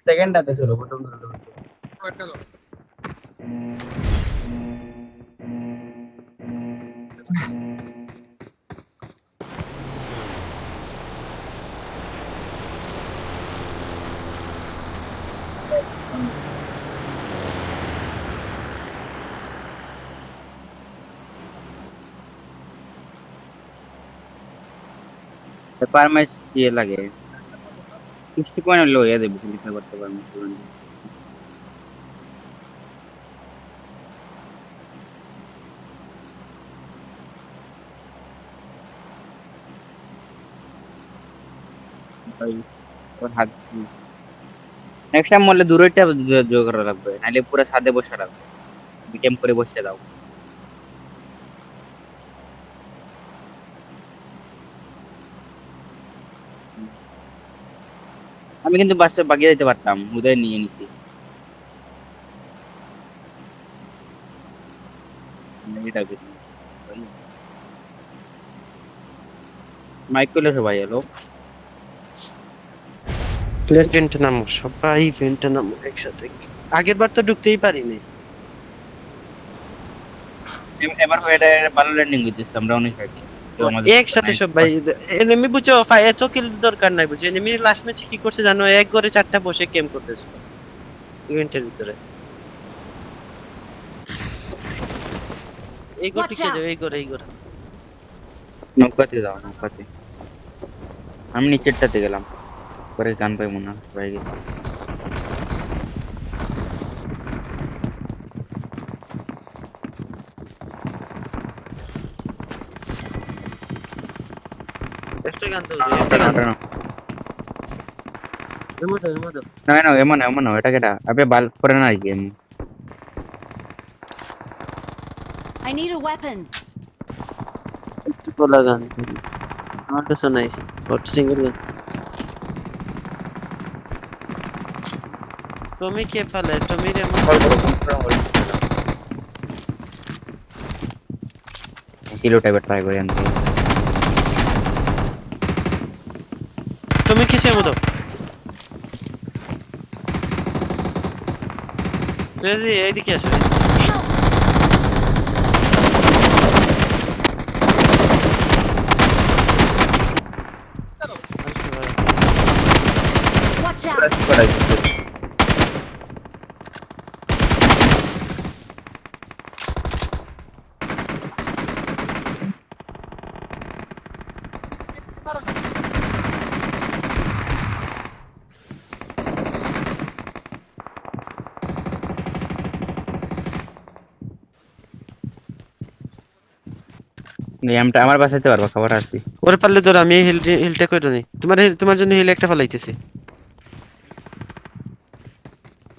সেকেন্ডটাতে ছিল প্রথম পার ম্যাচ ইয়ে লাগে 60 পয়েন্ট হলে হয়ে যাবে লিখা করতে পারবো। ওর হাত নেক্সট টাইম বললে দূরেরটা জোর করা লাগবে, নাহলে পুরো সাদে বসে রাখবে, বিটেম করে বসে দাও। আমি কিন্তু বাসে বাগিয়ে দিতে পারতাম, উদয় নিয়ে নিছি। এটা কি মাইক করলে সবাই এলো। ইভেন্টে নামো, সবাই ইভেন্টে নামো একসাথে। আগের বার তো ঢুকতেই পারিনি। এবার এটা ভালো ল্যান্ডিং হইতেছে, আমরা অনেক আগে তো আমাদের একসাথে সবাই এনিমি বুঝছো, এত কিল দরকার নাই বুঝছো। এনিমি লাস্ট ম্যাচে কি করছে জানো, এক ঘরে 4টা বসে গেম করতেছিল ইভেন্টের ভিতরে। এই ঘর থেকে যাও, এই ঘরে নৌকাতে যাও, নৌকাতে। আমি নিচেরটাতে গেলাম, পরে গান পাই মনে হয় হয়ে গেছে। একটা গান তো না না এমন না, এটা কেটা আবে বাল করে না game. I need a weapon. বলা গান আমার কাছে নাই, হট সিঙ্গেল গান। তুমি কে ফেলে, তুমি যেমন কিলো টাইপের ট্রাই করে আনতে। তুমি কিসের মতো এইদিকে আসো। Watch out. গেমটা আমার বাসাইতে পারবো, খবর আছে। ওরে পারলে ধর, আমি হিলটা কইরো নি, তোমার জন্য হিল একটা ফলাইতেছি।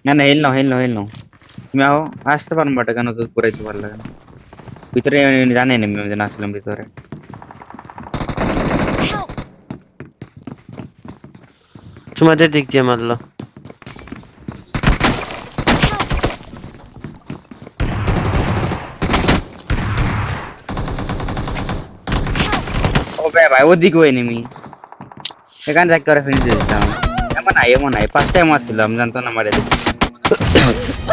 না না হেল নাও তুমি আও, আসতে পারবো বাট কেন তো পুরাইতে ভালো লাগে না। ভিতরে জানেন আমি যেন আসলাম ভিতরে। Help. তোমাদের দিক দিয়ে মারলো। ও ভাই ওদিকে এনিমি, এখানে দেখ করে ফিনিশ দিতাম। এমন নাই 5 টাইম আসছিলাম, জানতো না মারে।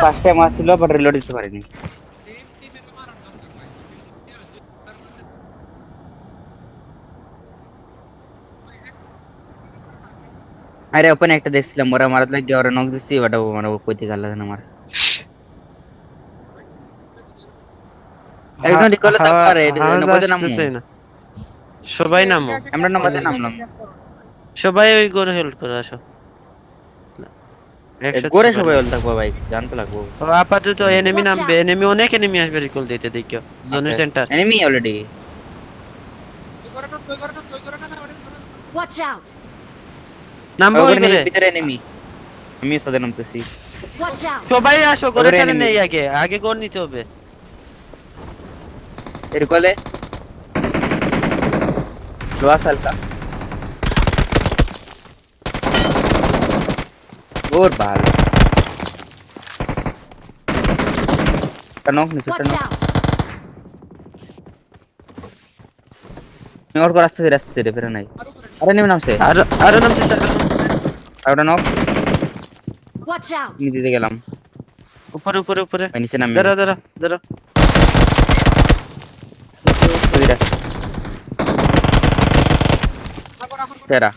5 টাইম আসছিল বাট রিলোড দিতে পারিনি। আরে ওপেন একটা দেখছিলাম, ওরা মারাত লাগে ওরা নক দিছি, বাট ও মানে ও কইতে গেল না মার। একজন রিকল তো পারে, নবদে নামু। সবাই নামো, আমরা নবদে নামলাম। সবাই ওই ঘরে হেল্প করে আসো। গোরে সবাই হল থাকবো ভাই, জানতে লাগবো। আপাতত এনিমি নামবে, এনিমি অনেক এনিমি আসবে রিকল দিতে, দেখিও জোনের centre. Enemy already. Watch out. নামবো ওই ঘরে। ভিতরে এনিমি, আমি সাথে নামতেছি। Watch out. সবাই আসো, ঘরে ওরে কেন enemy। নেই, আগে ঘর নিতে হবে। রিকলে লোয়া সালকা और बाल टर्न ऑफ नहीं, Watch टर्न ऑफ out. और को रास्ते दे फिर नहीं अरे नहीं नाम से আর নামতেছে আর ওটা নক Watch out! নি দিতে গেলাম উপরে উপরে উপরে ভাই নিচে নামে দাঁড়া দাঁড়া দাঁড়া তেরা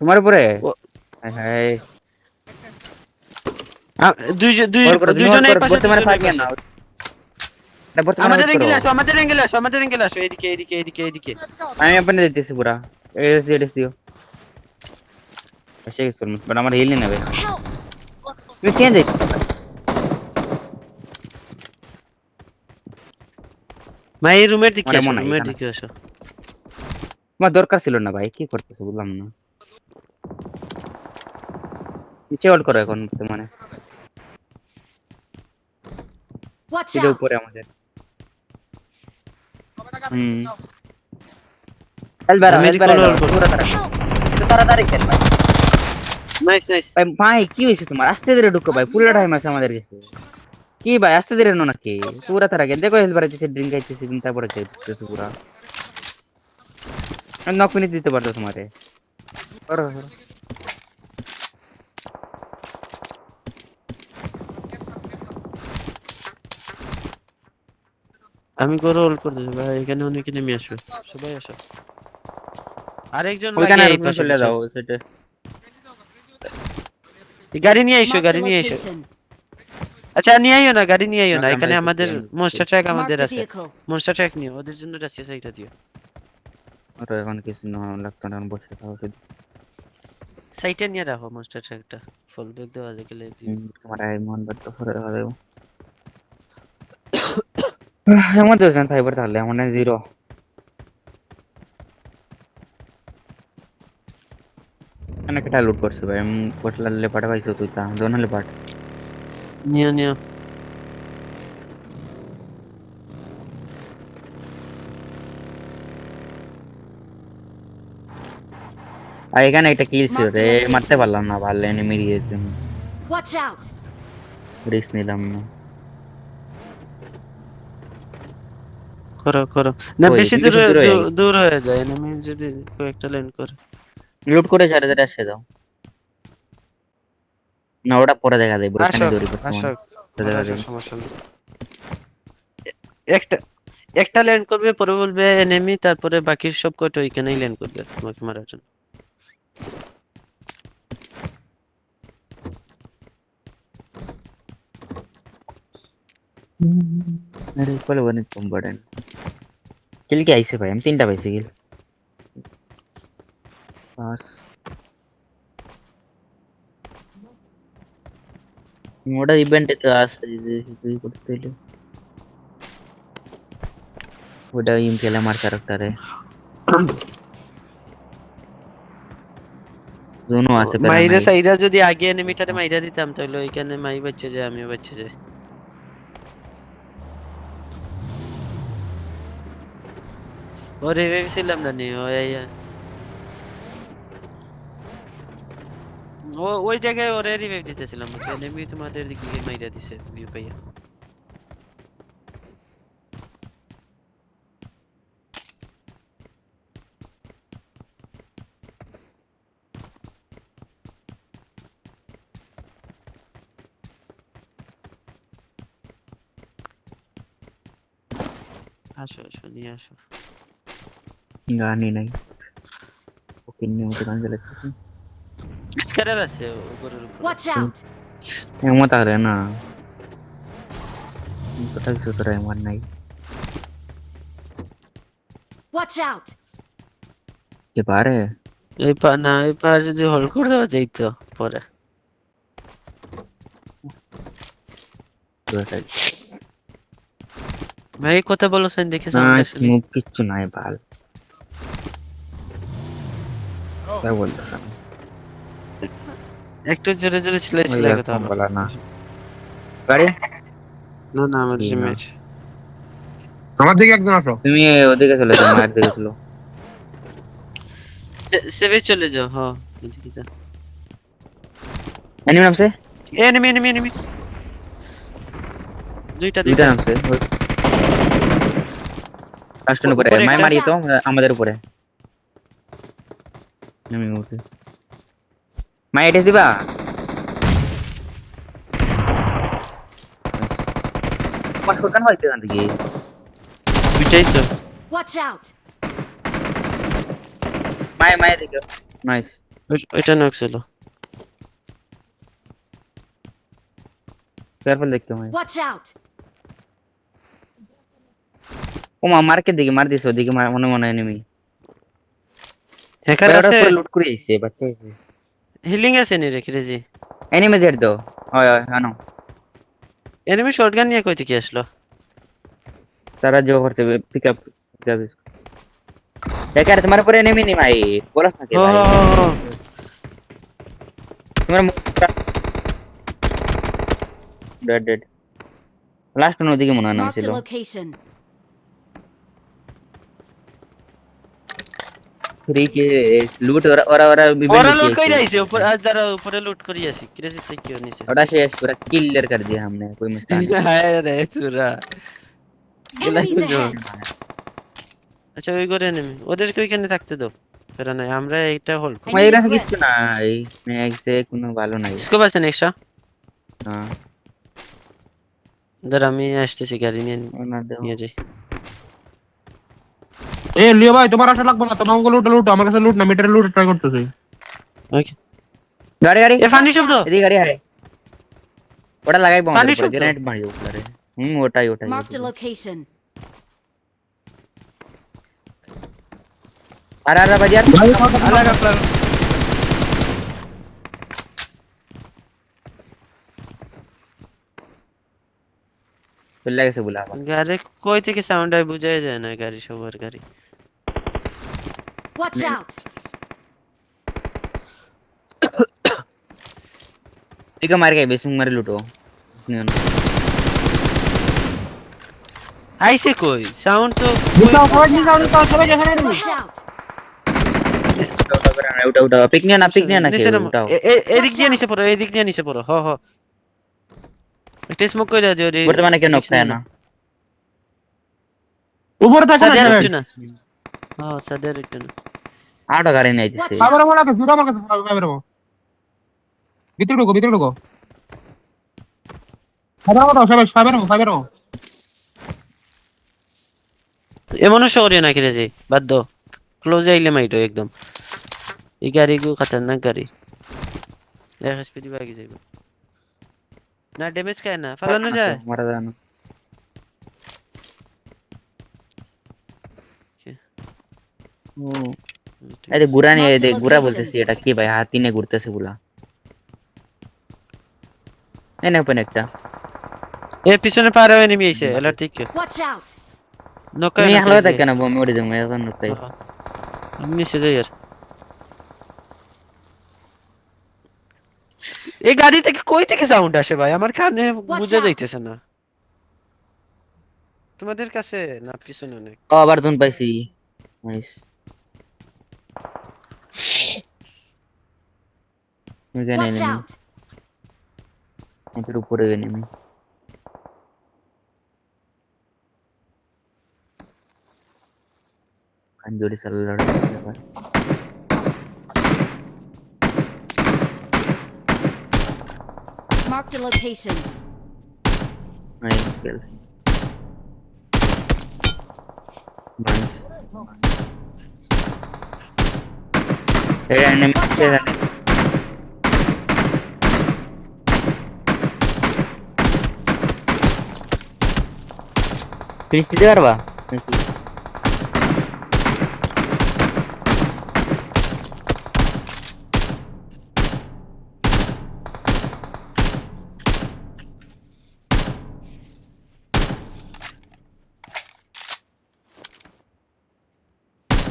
তোমার উপরে ও- হায় হায় দুইজনে এই পাশে বর্তমানে দুইজনে ফাইট এই পাশে। না এটা বর্তমানে আমাদের fight করো। এঙ্গেলে আসো আমাদের এঙ্গেলে আসো আমাদের এঙ্গেলে আসো এদিকে এদিকে এদিকে এদিকে আমি আপনি দিতেছি পুরা এডস দিও এসে গেছিল বাট আমার হিল নেবে Help! তুমি কে যাই ভাই এই রুমের দিকে আমার আসো মনে হয় রুমের এখানে। দিকে আসো তোমার দরকার ছিল না ভাই কি করতেছো বুঝলাম না নিচে হোল্ড করো এখন বর্তমানে Watch এটা out! উপরে আমাদের খেল বেড়া আমি খেল বেড়া recall করবো। পুরো তাড়াতাড়ি খেল ভাই নাইস নাইস ভাই ভাই কি হয়েছে তোমার আস্তে ধীরে ঢুকো ভাই পুরো টাইম আছে আমাদের কাছে কি ভাই আস্তে ধীরে নো নাকি পুরা তারা গেল দেখো হেলবার আছে ড্রিঙ্ক খাইতেছি কিন্তু তারপরে খেতেছি পুরা আমি 9 মিনিট দিতে পারতো তোমারে করো করো আমি করে হোল্ড করে দিই ভাই এখানে অনেকে নেমে আসবে সবাই আসো আরেকজন ওইখানে লাগে এই আরেকজন পাশে চলে যাও সেটা গাড়ি নিয়ে আইসো Marked a গাড়ি নিয়ে আইসো location. আচ্ছা নিয়ে আইও না গাড়ি নিয়ে আইও না না, এখানে আমরা আমাদের এসেছি, মনস্টার ট্র্যাক Marked আমাদের a আছে vehicle. মনস্টার ট্র্যাক নিও ওদের জন্য রাস্তা সাইডটা দিও ওটা এখন কিছু না লাগতো না এখন বসে থাকো শুধু সাইডে নিয়ে রাখো মনস্টার ট্র্যাকটা ফুল ব্যাক দেওয়া গেলে তোমার আই মন বাদ করে দেখা দেবো এমন তো জান ফাইবার তাহলে মানে জিরো এখানে কেটা লুট করছে ভাই আমি কোটলা লেপাটা পাইছো তুই তা দোনো লেপাট নিও নিও আর এখানে একটা কিল ছিল রে মারতে পারলাম না ভালো এনিমি দিয়েছে Watch out! রিস্ক নিলাম না করো করো না ওই, বেশি এদিকে দূরে দূরে হয়ে দূর হয়ে যায় এনিমি যদি কয়েকটা ল্যান্ড করে লুট করে ছাড়ে যেটা আসে দাও না ওটা পরে দেখা যাবে আসো ওখানে দৌড়ি করতে আসো দেখা আসো, যাবে সমস্যা নেই একটা একটা ল্যান্ড করবে পরে বলবে এনিমি তারপরে বাকি সব কয়টা ওইখানেই ল্যান্ড করবে তোমাকে মারার জন্য अरे कल बने तुम बड़न किल क्या ऐसे भाई हम तीन टा पैसे किल बस मोड़ा इवेंट तो आज ये करते ले ওটা ইম খেলে আমার ক্যারেক্টারে জোনো আছে মাইরা সাইরা যদি আগে এনিমিটারে মাইরা দিতাম তাহলে ওইখানে মাই বাচ্চা যায় আমিও বাচ্চা যাই ওরে ভেবেছিলাম না নি ওই জায়গায় ওরে রিভাইভ দিতেছিলাম এনিমি তোমাদের দিকে গিয়ে মাইরা দিছে ভিউ পাইয়া আসো আসো নিয়ে আসো গানি নাই ওকে নিয়ে মতো গান চালাচ্ছি স্ক্যানার আছে উপরের উপরে Watch out! এমন তাহলে না কোথায় সুতরা এমন নাই Watch out! কে পারে এই পা না এই পা যদি হোল্ড করে দেওয়া যাইতো পরে ভাই কথা বলো সাইন দেখে না সামনে আসলে স্মোক কিচ্ছু নাই ভাল क्या बोलता सर একটু জোরে জোরে ছিলে ছিলে কথা বলো বলা না গাড়ি না না আমার কি না? জিমেট আমার দিকে একজন আসো তুমি ওদিকে চলে যাও মায়ের দিকে চলো সেভে চলে যাও হ্যাঁ এদিকে যাও এনিমি নামছে এনিমি এনিমি এনিমি দুইটা দুইটা দুইটা নামছে লাস্টের উপরে উপরে মাই একটা- মারি তো আমাদের উপরে আমি উঠে মাই এটা দিবা তোমার শটগান হইতে জান কি দুইটাই তো Watch out! মাই দেখো নাইস ওইটা নক ছিল কেয়ারফুল দেখতে মাই Watch out! ও মার্কেট দিকে মার দিছে ওদিকে মনে মনে এনিমি হ্যাকার ওরা আছে পুরো লুট করে আইছে বাচ্চা আইছে হিলিং আছে নি রেখে রেজি এনিমি দের দাও হয় হয় আনো এনিমি শটগান নিয়ে কই থেকে আসলো তারা जो করছে পিকআপ যাবে দেখার তোমার উপরে এনিমি নি ভাই বলো থাকে ও ভাই তোমার ডেড লাস্ট নো দিকে মনে নাম Marked ছিল a location. ফ্রি কে লুট ওরা ওরা বিবিন লুট কই যাইছে উপর আজ যারা উপরে লুট করি আসি ক্রেজি থেকে কেউ নিছে ওটা শেষ পুরা কিলার कर दिया हमने कोई मिस्टेक হায় রে সুরা Enemies ahead. আচ্ছা ওই করে এনিমি ওদেরকে ওইখানে থাকতে দাও ফেরা নাই আমরা এইটা হোল্ড I मैं need এরা equip. কিছু নাই ম্যাক্স এ কোনো ভালো নাই স্কোপ আছে নেক্সট হ্যাঁ ধর আমি আসতেছি গাড়ি নিয়ে না দাও নিয়ে যাই এ লিও ভাই তোমার আসা লাগবে না, তোমার লুট আমার কাছে লুট না, মিটারে লুট ট্রাই করতেছি। ওকে গাড়ি গাড়ি এ ফানি শব্দ এদিকে গাড়ি আয় ওটা লাগাই বন্ধ পানি করে শব্দ। গ্রেনেড মারি উপরে ওটাই Marked a location. আরে বাজার अलग अलग চলে গেছে বুলাবা গাড়ি কই থেকে সাউন্ড আই বুঝাই যায় না গাড়ি সবার গাড়ি Watch out! ठीक है मार के बेसुंग मारे लूटो আইছে কই সাউন্ড তো Watch out! उठा उठा पिक नहीं ना নিচে নামো। उठाओ এদিক দিয়ে নিচে পড়ো এদিক দিয়ে নিচে পড়ো হ হ একটা স্মোক কইরা দিও রে বর্তমানে কেন নকশা না উপরে থাকো না, সাদের একটু না হ্যাঁ সাদের একটু না আটো গাড়ি নাই দিছে সাইবার আমার কাছে, জুতা আমার কাছে, সাইবার আমার। ভিতরে ঢুকো, ভিতরে ঢুকো। সাইবার আমার দাও, সাইবার আমার। এমনও শহরে নাকি রে যে বাদ দাও ক্লোজ আইলে মাইটো একদম এই গাড়ি গো খতরনাক গাড়ি এক স্পিড বাকি যাইব না ড্যামেজ খায় না ফালানো যায় মারা যায় না ও এই গুড়া নিয়ে দেখ গুড়া বলতেছি এটা কি ভাই হাতি নিয়ে ঘুরতেছে গুলা এনে ওপেন একটা এ পিছনে পারে এনিমি আইছে এলার ঠিক Watch out! নকা তুমি হলো দেখ কেন বমি উড়ে যাবে এখন তাই আমি নিচে যাই আর এই গাড়ি থেকে কই থেকে সাউন্ড আসে ভাই আমার কানে বুঝে out. যাইতেছে না তোমাদের কাছে না পিছনে অনেক ও আবার জোন পাইছি নাইস এখানে Watch এনিমি out! এটার উপরে এনিমি কাঞ্জুরি সাল্লাল্লাহু আলাইহি ওয়াসাল্লাম Marked a location. নাইস গেল নাইস এই এনিমি আছে ফিনিশ দিতে পারবা নাকি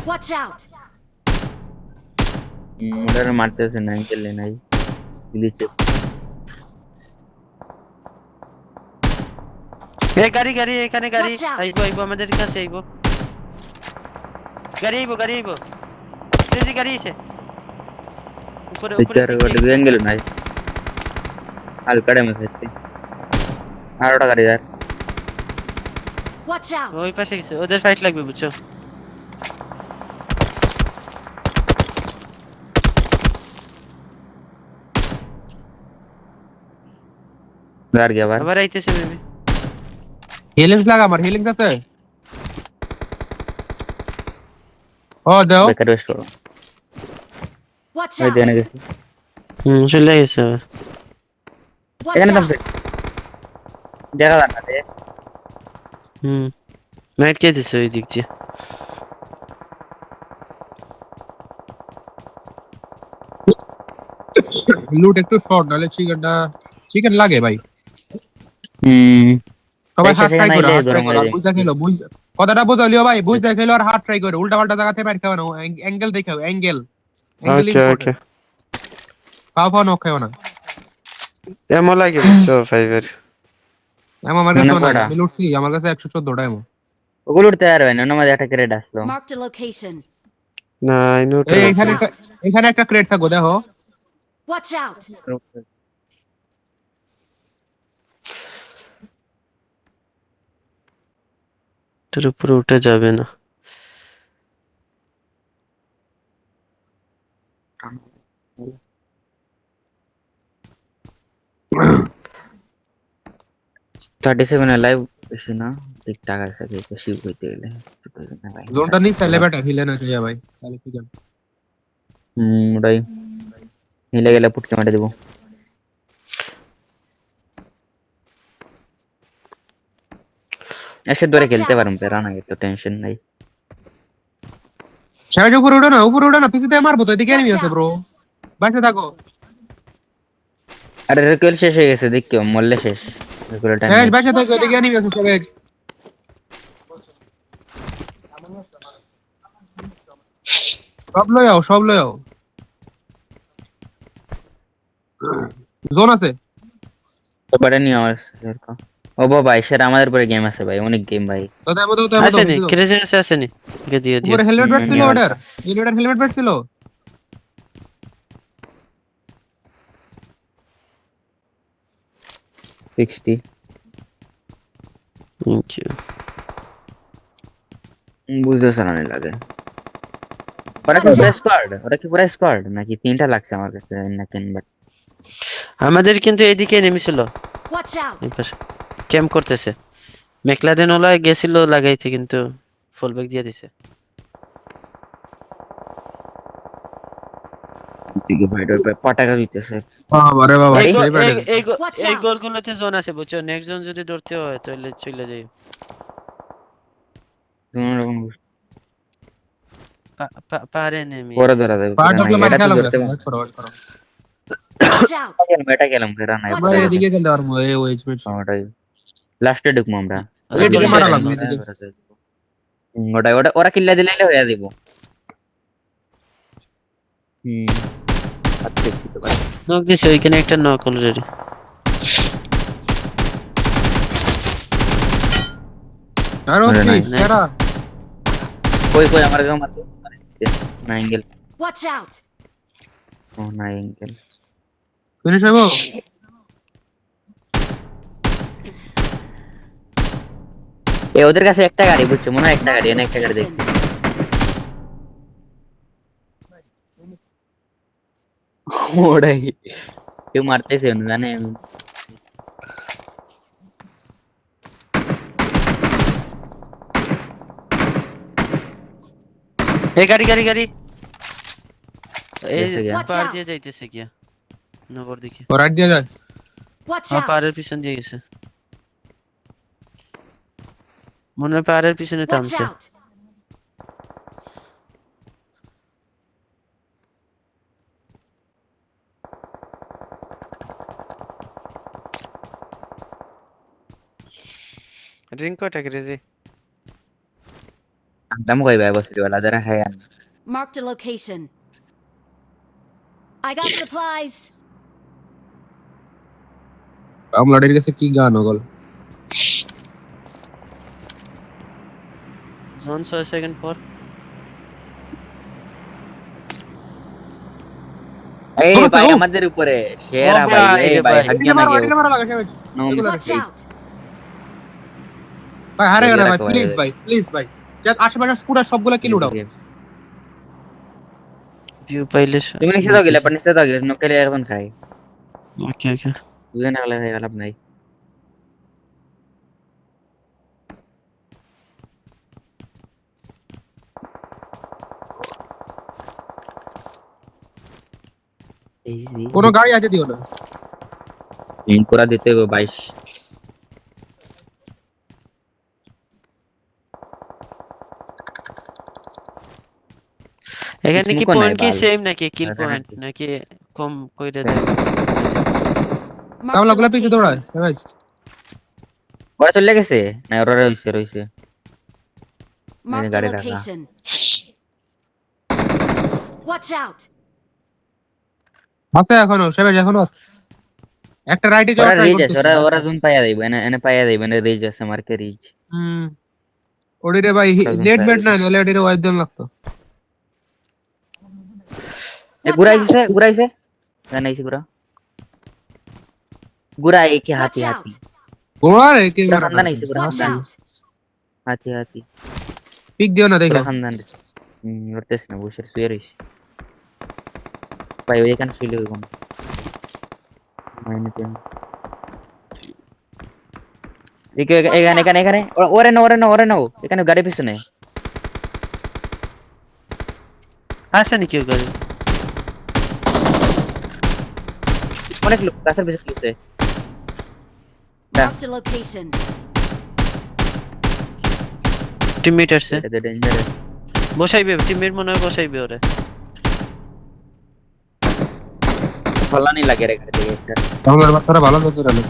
Watch out! ওরা মারতেছে না খেলে নাই গ্লিচে এই গাড়ি গাড়ি এখানে গাড়ি Watch out. আইবো আমাদের কাছে আইবো গাড়ি আইবো তেজি গাড়ি আছে উপরে পিচার ওটা গেল নাই হালকা ড্যামেজ হচ্ছে আর ওটা গাড়ি যার Watch out! ওই পাশে গেছে, ওদের ফাইট লাগবে বুঝছো। আর গিয়ে আবার আবার আইতেছে মেবি। হিলিংস লাগা আমার হিলিংস আছে ও দাও বেকার ওয়েস্ট করো Watch ওই out! দেনে গেছে চলে গেছে আবার। Watch এখানে out! থামছে দেখা যান না রে নাইট কে দিছে ওই দিক দিয়ে। লুট একটু শর্ট নালে চিকেন লাগে ভাই হুম সবাই এই হাত শেষে ট্রাই নাইলে করো হাত গরম ট্রাই হয়ে করো যায়। বুঝা খেলো কথাটা বুঝালিও ভাই বুঝা খেলো আর হাত ট্রাই করো উল্টা পাল্টা জায়গাতে মার খাও না অ্যাঙ্গেল দেখাও অ্যাঙ্গেল অ্যাঙ্গেল ওকে ওকে, ইম্পর্টেন্ট পাও নক খাও না এমন লাগে বুঝছো ফাইভের। আমার কাছে মনে না পড়া। আমি লুটছি আমার কাছে 114টা এমন ওগুলো উঠতে পারবে না আমাদের একটা ক্রেড আসলো Marked a location. না আই নো এই Watch এখানে out! এখানে একটা ক্রেট থাকো দেখো Watch out! এটার উপরে উঠে যাবে না। থার্টি সেভেন লাইভ বেশি না ঠিকঠাক আছে কি বেশি হইতে গেলে জোনটা নিস তাহলে বেটা হিলে না খেয়ে ভাই তাহলে কি জান ওটাই মিলে গেলে পুটকে মারে দেবো এসে ধরে খেলতে পারুম পেরা না তো টেনশন নাই সাইড উপরে উঠো না পিছতে মারবো তো এদিকে এনিমি আছে ব্রো বাইরে থাকো আরে রিকয়েল শেষ হয়ে গেছে দেখ কেউ মরলে শেষ রিকয়েল টাইম এই বাইরে থাকো এদিকে এনিমি আছে সবাই সব লয়ে আও জোন আছে এবারে নিয়ে আমার এরকম ও বাবা সেটা আমাদের পরে গেম আছে ভাই অনেক গেম ভাই তো দেবো আসেনি ক্রেজে গেছে, আসেনি কে দিয়ে দিয়ে। উপরে হেলমেট ব্যাট ছিল ওটার হেলমেট ব্যাট ছিল 60 থ্যাংক ইউ। বুঝতেছ না লাগে ওরা কি পুরো স্কোয়াড নাকি তিনটা লাগছে আমার কাছে না তিনবার আমাদের কিন্তু এইদিকে নেমেছিল, Watch out! এই পাশে ক্যাম্প করতেছে। মেকলারেন ওলা গেছিল লাগাইতে কিন্তু ফুল ব্যাক দিয়ে দিছে। দিকে ভাইডার পটাকা দিতেছে আরে বাবা এই সেই ব্যাট Watch এই out! গোলগুলোতে জোন আছে বুঝছো, নেক্সট জোন যদি ধরতে হয় তাহলে চলে যাই। পারে নেমি পরে ধরা যাবে পার্ট অফ মার এটা তো খেলাম ধরতে করো Watch out! এটা গেলাম এটা না Watch আমরা out! এদিকে খেলতে পারবো এই ওয়েজমেন্ট ওটাই লাস্টে ঢুকবো আমরা এদিকে মারা লাগবে ওটাই ওটা ওরা কিল্লা দিলে হয়ে যাবো আচ্ছা ঠিক আছে নক দিছে ওইখানে একটা নক অলরেডি। আর ওকে নাই, সেরা কই আমার গাও মারতো না অ্যাঙ্গেল Watch out! ও না অ্যাঙ্গেল ফিনিশ হবো ওদের কাছে একটা গাড়ি বুঝছো মনে হয় একটা গাড়ি না একটা গাড়ি দেখছি ওটাই কেউ মারতেছে না জানে এই গাড়ি গাড়ি গাড়ি এই গেছে গিয়া। পার দিয়ে যাইতেছে গিয়া নগর দিকে। ও রাইট দিয়ে যায় Watch আর out! পাহাড়ের পিছন দিয়ে গেছে, মনে হয় পাহাড়ের পিছনে Watch থামছে। out! ড্রিঙ্ক কয়টা ক্রেজি? দাম কই ভাই বসরি वाला जरा है Marked a location. I got supplies. আমলাডের কাছে কি গান ওগল জোন 6 সেকেন্ড পর। এই বলো, ভাই বলো। আমাদের উপরে শেরা ভাই এই ভাই ভাই। ভাগ্য এদিকে না মারা কেউ এদিকে মারা লাগা সবাই নো Watch মিস্টেক out! ভাই হারে গেল ভাই, রাখো ভাই, প্লিজ ভাই, প্লিজ ভাই। যা আশেপাশে পুরো সবগুলা কিল উঠাও। ভিউ পাইলে তুমি নিচে দাও গেলে পর নিচে দাও গেলে নকেলে এখন খাই ওকে ওকে দুজনে হলে হয়ে গেল নাই এই কোনো গাড়ি আছে দিও না। ইন পুরা দিতে হবে 22 এখানে কি স্মোকও নাই পয়েন্ট কি বাল। সেম নাকি কিল আর পয়েন্ট নাকি? নাকি কম কইরা দেয় Marked a কামলাগুলা পিছে দৌড়ায় location. ভাই। ওরা চলে গেছে না ওরা রইছে Marked a গাড়ি রাখা। location. Watch out. আছে এখনো সেভেজ এখনো একটা রাইটে ওরা যাওয়ার ট্রাই রিজ আছে করতেছে। ওরা জুন পাইয়া দিবে এনে পাইয়া দিবে এনে রিজ আছে মার্কে রিজ ওডিরে ভাই ওরা জুন নেট পাইয়া বেট দিবে। না নলে ওডিরে ওয়াইড দেন লাগতো। Watch ঘুরাইছে জানাইছি ঘুরাই কি Watch হাতি out. গোড়া রে কি পুরা খানদান আইছে পুরা Watch খানদান out. হাতি পিক দিও না দেখো। পুরা খানদান করতেছ না বসে শুয়ে রইছে ভাই ওই এখানে শুইলে হইব না মাইনে এখানে ওরে নাও এখানে গাড়ি পিছনে আছে নাকি ওই গাড়ি অনেক লোক গাছের পিছনে লুকছে Marked a location. টিমমেট আছে এটা ডেঞ্জারাস বসাইবে টিমমেট মনে হয় বসাইবে ওরে ফলানি লাগে রে গাড়ি থেকে একটা আমার বাচ্চারা ভালো নজর আলো।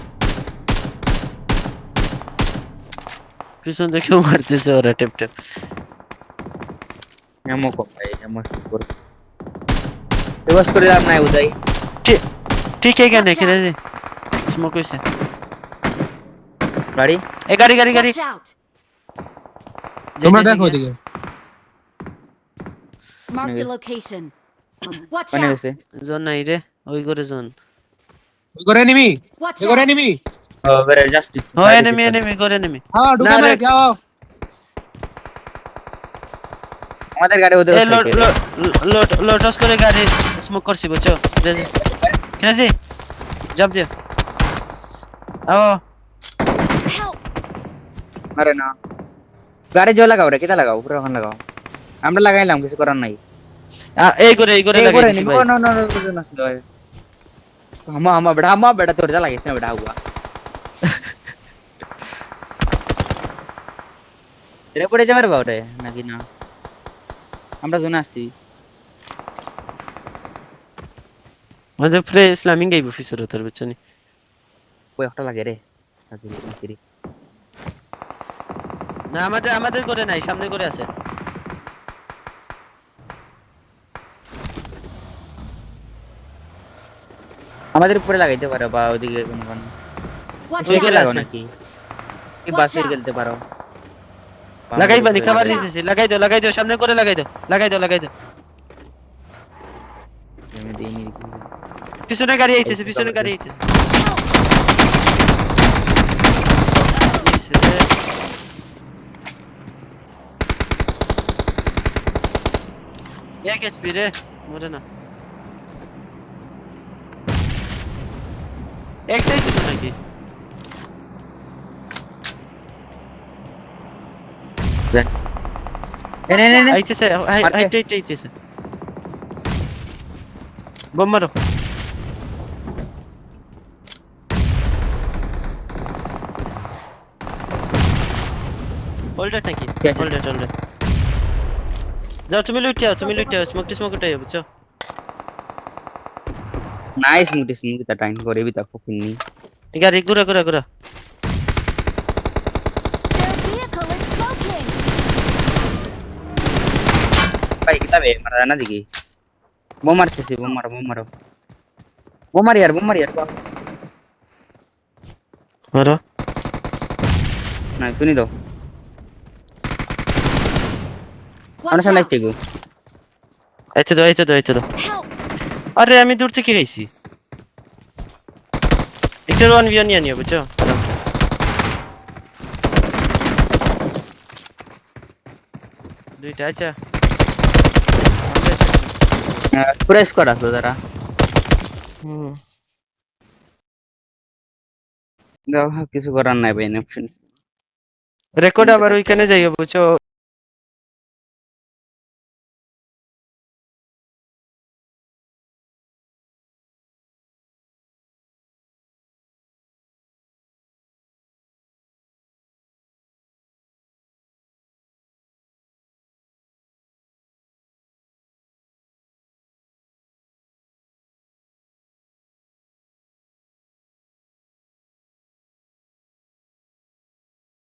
পিছন দেখেও মারতেছে ওরা টেপ টেপ এমন কম ভাই এমন করে রিভার্স করে লাভ নাই উদয় ঠিক এখানে কি রে স্মোক হইছে গাড়ি এই গাড়ি Watch out. তোমরা দেখো ওদিকে। Marked a Okay. location. Watch কোনে out. গেছে জন নাই রে ওই করে জন ওই করে এনিমি, Watch ওই করে out. এনিমি। ও বেরে জাস্ট ও এনিমি করে এনিমি হ্যাঁ ঢুকে না রে। মেরে যাও। আমাদের গাড়ি ওদের এই লোটস করে গাড়ি স্মোক করছি বুঝছো কেনাজি জব দে আও Help. আরে না গাড়ি জো লাগাও রে কিটা লাগাও পুরো ওখানে লাগাও আমরা লাগাইলাম কিছু করার নাই এই করে এই করে লাগাইছি নি ভাই নো নো নো না আসলে হামা বেটা তোর যা লাগাইছ না বেটা হুয়া এরে পড়ে যাবার বাউরে নাকি না আমরা জোনে আসছি আমাদের প্লে ইসলামিং গাইব ফিসর তোর বুঝছনি ওই একটা লাগে রে নাকি না আমাদের করে নাই সামনে করে আছে আমাদের উপরে লাগাইতে পারো বা ওদিকে কোন কোন Watch ওই ওইদিকে গেলে out. লাগাও আছে। নাকি কি Watch বাসের out. খেলতে পারো লাগাইবা নি খাবার Watch out. দিতেছি লাগাই দাও সামনে করে লাগাই দাও আমি দেইনি পিছনে গাড়ি আইতেছে পিছনে গাড়ি আইতেছে এক এসপি রে মরে না একটাই ছিল নাকি এনে আইতেছে মারতে। আইতেছে বম মারো হোল্ডার নাকি ঠিক আছে। হোল্ডার যাও তুমি লুট যাও স্মোক উঠাই বুঝছো নাইস মুটি তা টাইম করে বিতা ফুকিনি গাড়ি ঘুরা Their vehicle is smoking. ভাই কিতাবে মারা না দিকে বোম মারতেছি বোম মারো বোম মারি यार মারো না শুনি দাও Watch অনেক সামনে out. লাগছে গো আইতে দাও Help. আরে আমি দূর থেকে গাইছি একটা 1v1 নিয়ে নিও বুঝছো দুইটা আচ্ছা প্রেস করা আছে তারা কিছু করার নাই ভাই অপশন রেকর্ড আবার ওইখানে যাইও বুঝছো